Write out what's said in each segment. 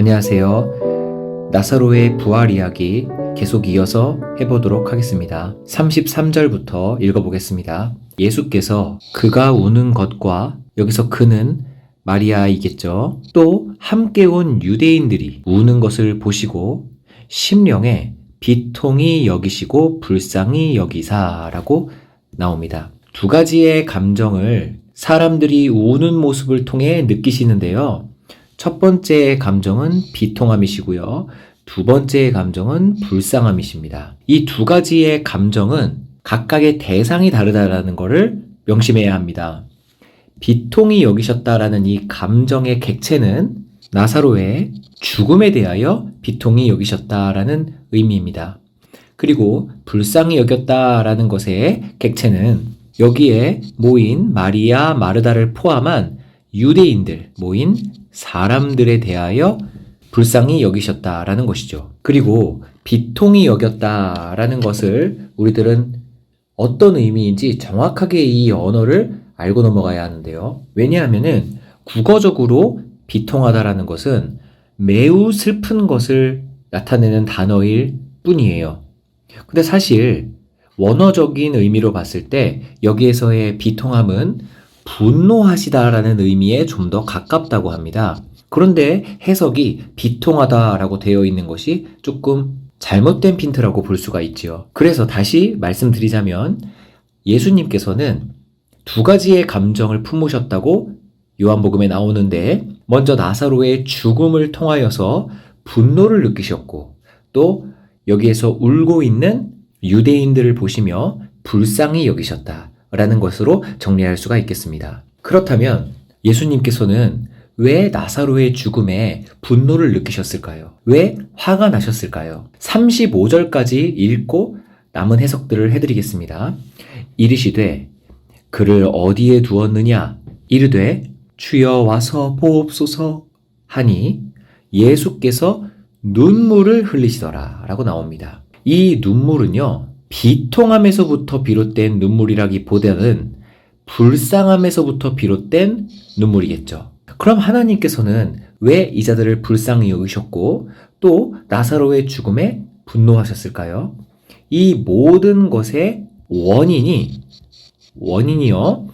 안녕하세요. 나사로의 부활 이야기 계속 이어서 해보도록 하겠습니다. 33절부터 읽어보겠습니다. 예수께서 그가 우는 것과 여기서 그는 마리아이겠죠. 또 함께 온 유대인들이 우는 것을 보시고 심령에 비통히 여기시고 불쌍히 여기사라고 나옵니다. 두 가지의 감정을 사람들이 우는 모습을 통해 느끼시는데요. 첫 번째 감정은 비통함이시고요. 두 번째 감정은 불쌍함이십니다. 이 두 가지의 감정은 각각의 대상이 다르다는 것을 명심해야 합니다. 비통히 여기셨다라는 이 감정의 객체는 나사로의 죽음에 대하여 비통히 여기셨다라는 의미입니다. 그리고 불쌍히 여겼다라는 것의 객체는 여기에 모인 마리아, 마르다를 포함한 유대인들, 모인 사람들에 대하여 불쌍히 여기셨다라는 것이죠. 그리고 비통히 여겼다라는 것을 우리들은 어떤 의미인지 정확하게 이 언어를 알고 넘어가야 하는데요. 왜냐하면은 국어적으로 비통하다라는 것은 매우 슬픈 것을 나타내는 단어일 뿐이에요. 근데 사실 원어적인 의미로 봤을 때 여기에서의 비통함은 분노하시다라는 의미에 좀 더 가깝다고 합니다. 그런데 해석이 비통하다라고 되어 있는 것이 조금 잘못된 핀트라고 볼 수가 있지요. 그래서 다시 말씀드리자면 예수님께서는 두 가지의 감정을 품으셨다고 요한복음에 나오는데 먼저 나사로의 죽음을 통하여서 분노를 느끼셨고 또 여기에서 울고 있는 유대인들을 보시며 불쌍히 여기셨다라는 것으로 정리할 수가 있겠습니다. 그렇다면 예수님께서는 왜 나사로의 죽음에 분노를 느끼셨을까요? 왜 화가 나셨을까요? 35절까지 읽고 남은 해석들을 해드리겠습니다. 이르시되 그를 어디에 두었느냐? 이르되 주여 와서 보옵소서 하니 예수께서 눈물을 흘리시더라 라고 나옵니다. 이 눈물은요, 비통함에서부터 비롯된 눈물이라기보다는 불쌍함에서부터 비롯된 눈물이겠죠. 그럼 하나님께서는 왜 이 자들을 불쌍히 여기셨고 또 나사로의 죽음에 분노하셨을까요? 이 모든 것의 원인이요,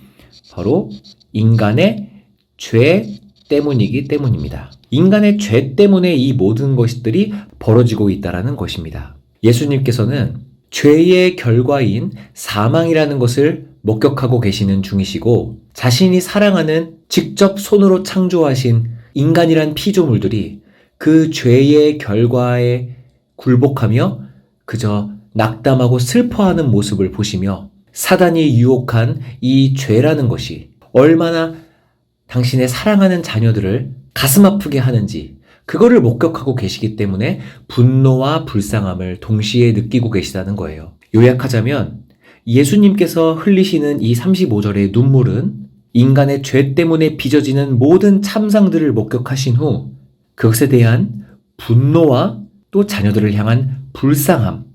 바로 인간의 죄 때문이기 때문입니다. 인간의 죄 때문에 이 모든 것들이 벌어지고 있다는 것입니다. 예수님께서는 죄의 결과인 사망이라는 것을 목격하고 계시는 중이시고 자신이 사랑하는 직접 손으로 창조하신 인간이란 피조물들이 그 죄의 결과에 굴복하며 그저 낙담하고 슬퍼하는 모습을 보시며 사단이 유혹한 이 죄라는 것이 얼마나 당신의 사랑하는 자녀들을 가슴 아프게 하는지 그거를 목격하고 계시기 때문에 분노와 불쌍함을 동시에 느끼고 계시다는 거예요. 요약하자면 예수님께서 흘리시는 이 35절의 눈물은 인간의 죄 때문에 빚어지는 모든 참상들을 목격하신 후 그것에 대한 분노와 또 자녀들을 향한 불쌍함,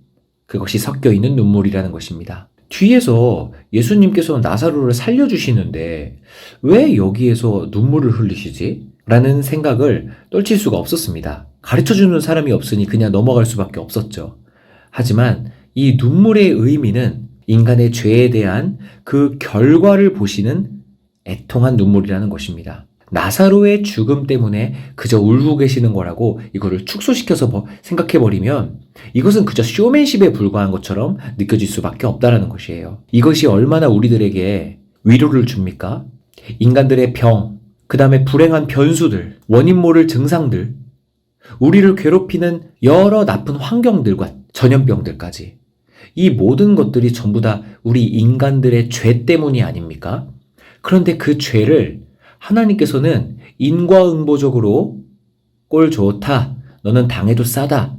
그것이 섞여 있는 눈물이라는 것입니다. 뒤에서 예수님께서 나사로를 살려주시는데 왜 여기에서 눈물을 흘리시지? 라는 생각을 떨칠 수가 없었습니다. 가르쳐주는 사람이 없으니 그냥 넘어갈 수밖에 없었죠. 하지만 이 눈물의 의미는 인간의 죄에 대한 그 결과를 보시는 애통한 눈물이라는 것입니다. 나사로의 죽음 때문에 그저 울고 계시는 거라고 이거를 축소시켜서 생각해버리면 이것은 그저 쇼맨십에 불과한 것처럼 느껴질 수밖에 없다는 것이에요. 이것이 얼마나 우리들에게 위로를 줍니까? 인간들의 병, 그 다음에 불행한 변수들, 원인 모를 증상들, 우리를 괴롭히는 여러 나쁜 환경들과 전염병들까지 이 모든 것들이 전부 다 우리 인간들의 죄 때문이 아닙니까? 그런데 그 죄를 하나님께서는 인과응보적으로 꼴 좋다, 너는 당해도 싸다,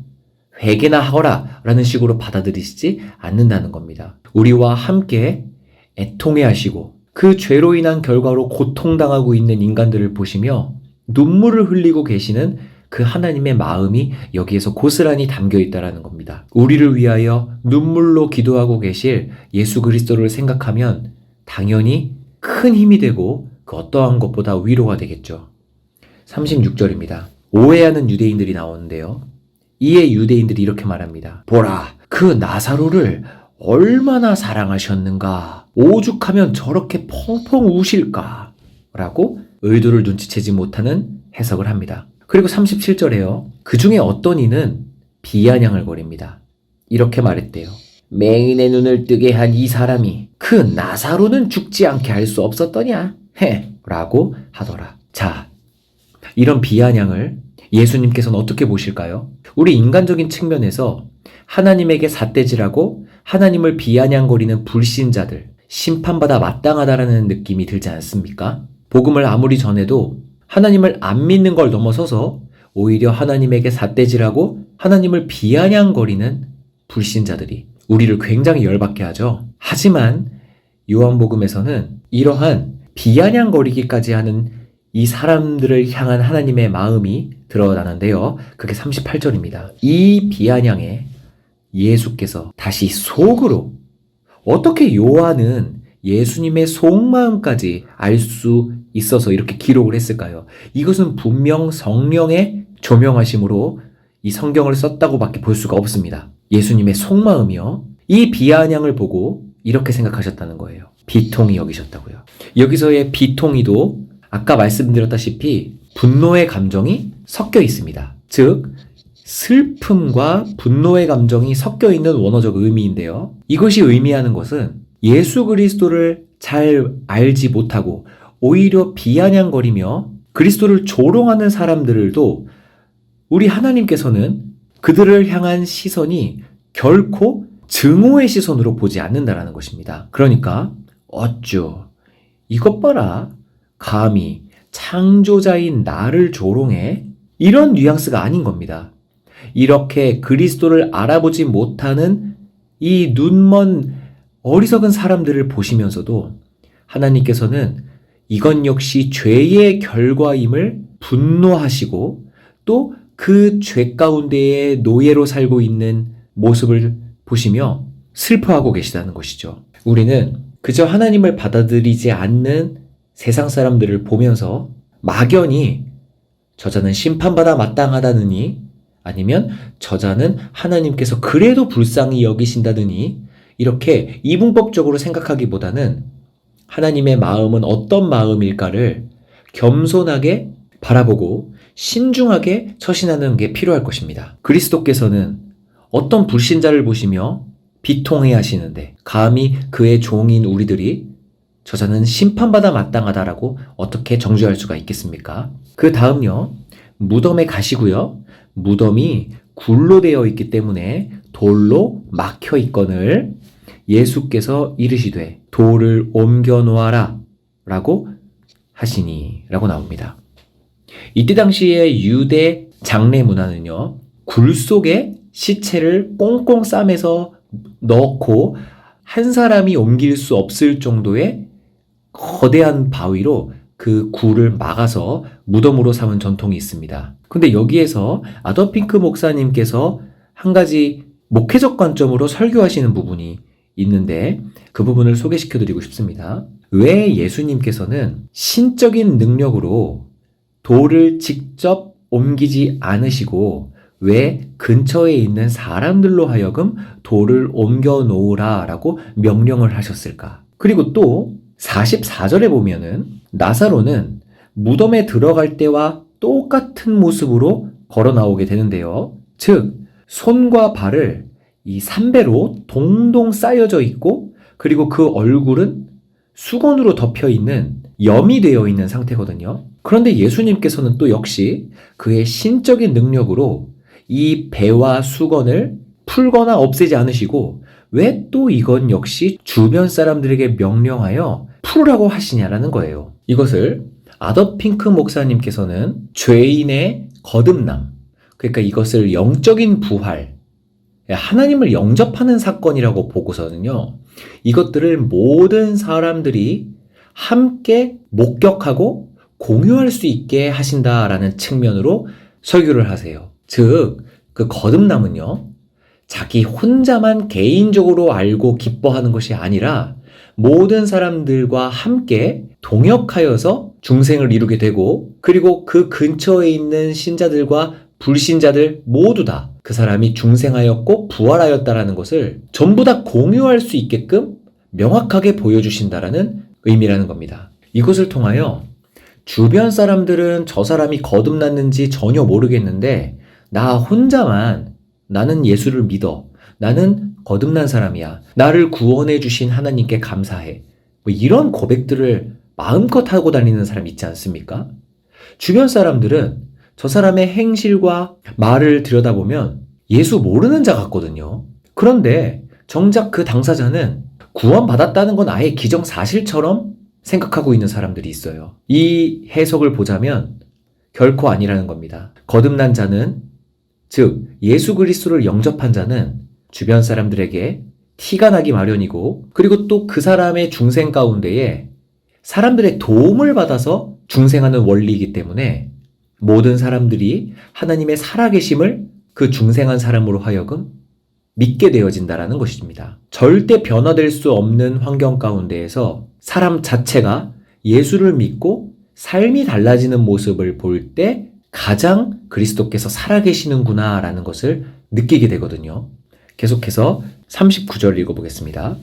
회개나 하거라 라는 식으로 받아들이시지 않는다는 겁니다. 우리와 함께 애통해 하시고 그 죄로 인한 결과로 고통당하고 있는 인간들을 보시며 눈물을 흘리고 계시는 그 하나님의 마음이 여기에서 고스란히 담겨 있다는 겁니다. 우리를 위하여 눈물로 기도하고 계실 예수 그리스도를 생각하면 당연히 큰 힘이 되고 그 어떠한 것보다 위로가 되겠죠. 36절입니다. 오해하는 유대인들이 나오는데요. 이에 유대인들이 이렇게 말합니다. 보라, 그 나사로를 얼마나 사랑하셨는가. 오죽하면 저렇게 펑펑 우실까. 라고 의도를 눈치채지 못하는 해석을 합니다. 그리고 37절에요. 그 중에 어떤 이는 비아냥을 거립니다. 이렇게 말했대요. 맹인의 눈을 뜨게 한 이 사람이 그 나사로는 죽지 않게 할 수 없었더냐? 라고 하더라. 자, 이런 비아냥을 예수님께서는 어떻게 보실까요? 우리 인간적인 측면에서 하나님에게 삿대질하고 하나님을 비아냥거리는 불신자들, 심판받아 마땅하다라는 느낌이 들지 않습니까? 복음을 아무리 전해도 하나님을 안 믿는 걸 넘어서서 오히려 하나님에게 삿대질하고 하나님을 비아냥거리는 불신자들이 우리를 굉장히 열받게 하죠. 하지만 요한복음에서는 이러한 비아냥거리기까지 하는 이 사람들을 향한 하나님의 마음이 드러나는데요. 그게 38절입니다. 이 비아냥에 예수께서 다시 속으로 어떻게 요한은 예수님의 속마음까지 알 수 있어서 이렇게 기록을 했을까요? 이것은 분명 성령의 조명하심으로 이 성경을 썼다고밖에 볼 수가 없습니다. 예수님의 속마음이요. 이 비아냥을 보고 이렇게 생각하셨다는 거예요. 비통히 여기셨다고요. 여기서의 비통이도 아까 말씀드렸다시피 분노의 감정이 섞여 있습니다. 즉 슬픔과 분노의 감정이 섞여 있는 원어적 의미인데요. 이것이 의미하는 것은 예수 그리스도를 잘 알지 못하고 오히려 비아냥거리며 그리스도를 조롱하는 사람들도 우리 하나님께서는 그들을 향한 시선이 결코 증오의 시선으로 보지 않는다라는 것입니다. 그러니까 어쭈 이것 봐라 감히 창조자인 나를 조롱해 이런 뉘앙스가 아닌 겁니다. 이렇게 그리스도를 알아보지 못하는 이 눈먼 어리석은 사람들을 보시면서도 하나님께서는 이건 역시 죄의 결과임을 분노하시고 또 그 죄 가운데에 노예로 살고 있는 모습을 보시며 슬퍼하고 계시다는 것이죠. 우리는 그저 하나님을 받아들이지 않는 세상 사람들을 보면서 막연히 저자는 심판받아 마땅하다느니 아니면 저자는 하나님께서 그래도 불쌍히 여기신다느니 이렇게 이분법적으로 생각하기보다는 하나님의 마음은 어떤 마음일까를 겸손하게 바라보고 신중하게 처신하는 게 필요할 것입니다. 그리스도께서는 어떤 불신자를 보시며 비통해 하시는데 감히 그의 종인 우리들이 저자는 심판받아 마땅하다라고 어떻게 정죄할 수가 있겠습니까? 그 다음요. 무덤에 가시고요. 무덤이 굴로 되어 있기 때문에 돌로 막혀 있거늘 예수께서 이르시되 돌을 옮겨 놓아라 라고 하시니 라고 나옵니다. 이때 당시의 유대 장례 문화는요. 굴 속에 시체를 꽁꽁 싸매서 넣고 한 사람이 옮길 수 없을 정도의 거대한 바위로 그 굴을 막아서 무덤으로 삼은 전통이 있습니다. 근데 여기에서 아더핑크 목사님께서 한 가지 목회적 관점으로 설교하시는 부분이 있는데 그 부분을 소개시켜 드리고 싶습니다. 왜 예수님께서는 신적인 능력으로 돌을 직접 옮기지 않으시고 왜 근처에 있는 사람들로 하여금 돌을 옮겨 놓으라 라고 명령을 하셨을까? 그리고 또 44절에 보면은 나사로는 무덤에 들어갈 때와 똑같은 모습으로 걸어 나오게 되는데요. 즉 손과 발을 이 삼배로 동동 쌓여져 있고 그리고 그 얼굴은 수건으로 덮여 있는 염이 되어 있는 상태거든요. 그런데 예수님께서는 또 역시 그의 신적인 능력으로 이 배와 수건을 풀거나 없애지 않으시고 왜 또 이건 역시 주변 사람들에게 명령하여 풀으라고 하시냐라는 거예요. 이것을 아더핑크 목사님께서는 죄인의 거듭남, 그러니까 이것을 영적인 부활, 하나님을 영접하는 사건이라고 보고서는요. 이것들을 모든 사람들이 함께 목격하고 공유할 수 있게 하신다라는 측면으로 설교를 하세요. 즉, 그 거듭남은요. 자기 혼자만 개인적으로 알고 기뻐하는 것이 아니라 모든 사람들과 함께 동역하여서 중생을 이루게 되고, 그리고 그 근처에 있는 신자들과 불신자들 모두 다 그 사람이 중생하였고 부활하였다라는 것을 전부 다 공유할 수 있게끔 명확하게 보여주신다라는 의미라는 겁니다. 이것을 통하여 주변 사람들은 저 사람이 거듭났는지 전혀 모르겠는데 나 혼자만 나는 예수를 믿어. 나는 거듭난 사람이야. 나를 구원해 주신 하나님께 감사해. 뭐 이런 고백들을 마음껏 하고 다니는 사람 있지 않습니까? 주변 사람들은 저 사람의 행실과 말을 들여다보면 예수 모르는 자 같거든요. 그런데 정작 그 당사자는 구원받았다는 건 아예 기정사실처럼 생각하고 있는 사람들이 있어요. 이 해석을 보자면 결코 아니라는 겁니다. 거듭난 자는, 즉 예수 그리스도를 영접한 자는 주변 사람들에게 티가 나기 마련이고, 그리고 또 그 사람의 중생 가운데에 사람들의 도움을 받아서 중생하는 원리이기 때문에 모든 사람들이 하나님의 살아계심을 그 중생한 사람으로 하여금 믿게 되어진다라는 것입니다. 절대 변화될 수 없는 환경 가운데에서 사람 자체가 예수를 믿고 삶이 달라지는 모습을 볼 때 가장 그리스도께서 살아계시는구나 라는 것을 느끼게 되거든요. 계속해서 39절 읽어보겠습니다.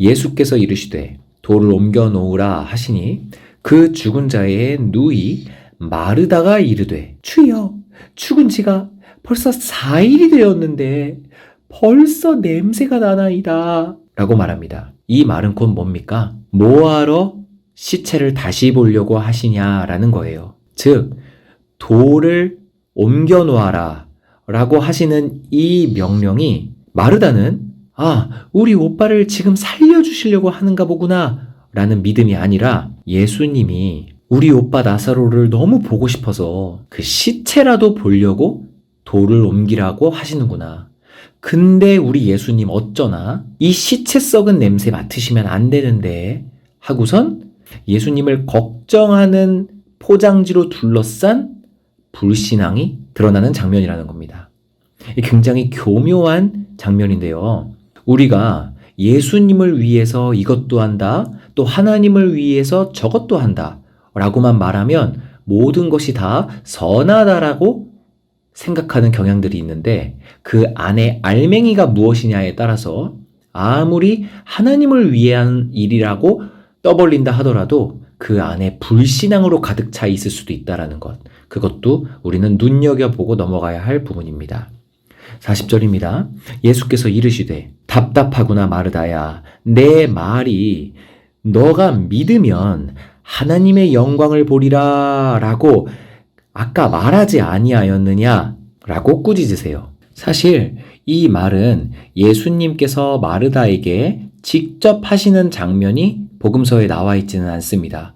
예수께서 이르시되 돌을 옮겨 놓으라 하시니 그 죽은 자의 누이 마르다가 이르되 주여 죽은 지가 벌써 4일이 되었는데 벌써 냄새가 나나이다 라고 말합니다. 이 말은 곧 뭡니까? 뭐하러 시체를 다시 보려고 하시냐라는 거예요. 즉 돌을 옮겨 놓아라 라고 하시는 이 명령이 마르다는 우리 오빠를 지금 살려주시려고 하는가 보구나 라는 믿음이 아니라 예수님이 우리 오빠 나사로를 너무 보고 싶어서 그 시체라도 보려고 돌을 옮기라고 하시는구나. 근데 우리 예수님 어쩌나 이 시체 썩은 냄새 맡으시면 안 되는데 하고선 예수님을 걱정하는 포장지로 둘러싼 불신앙이 드러나는 장면이라는 겁니다. 굉장히 교묘한 장면인데요. 우리가 예수님을 위해서 이것도 한다, 또 하나님을 위해서 저것도 한다 라고만 말하면 모든 것이 다 선하다라고 생각하는 경향들이 있는데 그 안에 알맹이가 무엇이냐에 따라서 아무리 하나님을 위한 일이라고 떠벌린다 하더라도 그 안에 불신앙으로 가득 차 있을 수도 있다라는 것, 그것도 우리는 눈여겨보고 넘어가야 할 부분입니다. 40절입니다. 예수께서 이르시되 답답하구나 마르다야, 내 말이 너가 믿으면 하나님의 영광을 보리라 라고 아까 말하지 아니하였느냐 라고 꾸짖으세요. 사실 이 말은 예수님께서 마르다에게 직접 하시는 장면이 복음서에 나와 있지는 않습니다.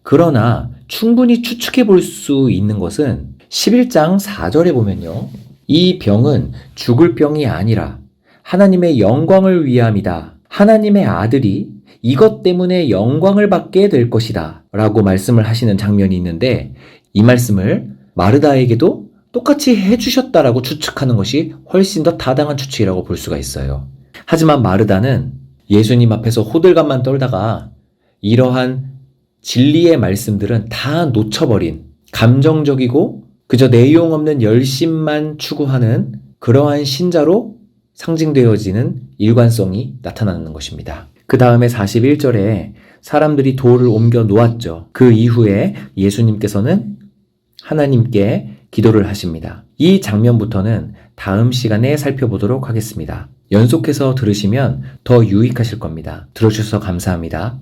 그러나 충분히 추측해 볼 수 있는 것은 11장 4절에 보면요. 이 병은 죽을 병이 아니라 하나님의 영광을 위함이다. 하나님의 아들이 이것 때문에 영광을 받게 될 것이다 라고 말씀을 하시는 장면이 있는데 이 말씀을 마르다에게도 똑같이 해주셨다라고 추측하는 것이 훨씬 더 타당한 추측이라고 볼 수가 있어요. 하지만 마르다는 예수님 앞에서 호들갑만 떨다가 이러한 진리의 말씀들은 다 놓쳐버린 감정적이고 그저 내용 없는 열심만 추구하는 그러한 신자로 상징되어지는 일관성이 나타나는 것입니다. 그 다음에 41절에 사람들이 돌을 옮겨 놓았죠. 그 이후에 예수님께서는 하나님께 기도를 하십니다. 이 장면부터는 다음 시간에 살펴보도록 하겠습니다. 연속해서 들으시면 더 유익하실 겁니다. 들어주셔서 감사합니다.